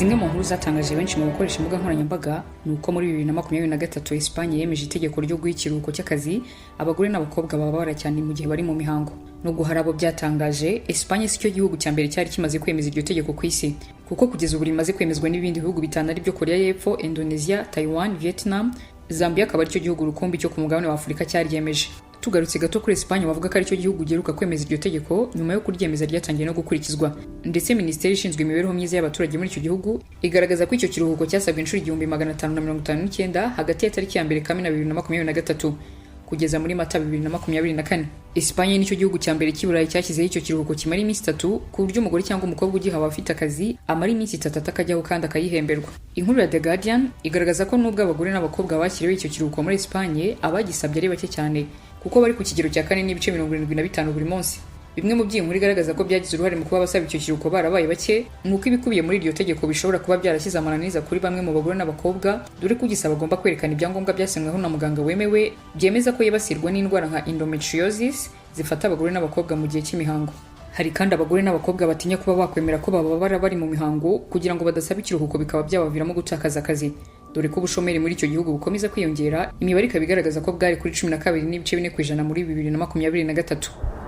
Zimwe mu nkuru zatangaje benshi mu bakoresha imbuga nkoranyambaga ni uko muri 2023 Espagne yemeje itegeko ryo guha ikiruhuko cy'akazi abagore n'abakobwa bababara cyane mu gihe bari mu mihango. Nubwo hari abo byatangaje, Espagne si cyo gihugu cya mbere cyari kimaze kwemeza iryo tegeko ku isi, kuko kugeza ubu rimaze kwemezwa n'ibindi bihugu bitanu ari byo Korea y'Epfo, Indonesia, Taiwan, Vietnam, Zambia akaba ari cyo gihugu rukumbi cyo ku mugabane wa Afurika cyaryemeje. Tugarutse gato kuri Espagne bavuga ko ari cyo gihugu giheruka kwemeza iryo tegeko nyuma yo kuryemeza ryatangiye no gukurikizwa, ndetse Minisiteri ishinzwe imibereho myiza y'abaturage muri icyo gihugu igaragaza ko icyo kiruhuko cyasabwe inshuro 1559 hagati ya tariki ya 1 Kamena 2023 kugeza muri Mata 2024. Espagne nicyo gihugu cya mbere cy'Iburayi cyashyizeho icyo kiruhuko kimara iminsi 3 ku buryo umugore cyangwa umukobwa ugihawe afite akazi amara iminsi 3 atakajyaho kandi akayihemberwa. Inkuru ya The Guardian igaragaza ko nubwo abagore n'abakobwa bashyiriweho icyo kiruhuko muri Espagne abagisabye ari bake cyane, kuko bari ku kigero cya 4.75 buri munsi. Bimwe mu by'inkuru igaragaza ko byagize uruhare mu kuba abasaba icyo kiruhuko barabaye bake, nuko ibikubiye muri iryo tegeko bishobora kuba byarashyize amananiza kuri bamwe mu bagore n'abakobwa, dore ko ugisaba agomba kwerekana ibyangombwa byasemweho na muganga wemewe byemeza ko yibasirwa n'indwara nka endometriosis zifata abagore n'abakobwa mu gihe cy'imihango. Hari kandi abagore n'abakobwa batinya kuba bakwemera ko bababara bari mu mihango kugira ngo badasaba ikiruhuko bikaba byabaviramo gutakaza akazi, dore ko ubushomeri muri icyo gihugu bukomeza kwiyongera. Imibare ikaba igaragaza ko bwari kuri 12.4% muri 2023.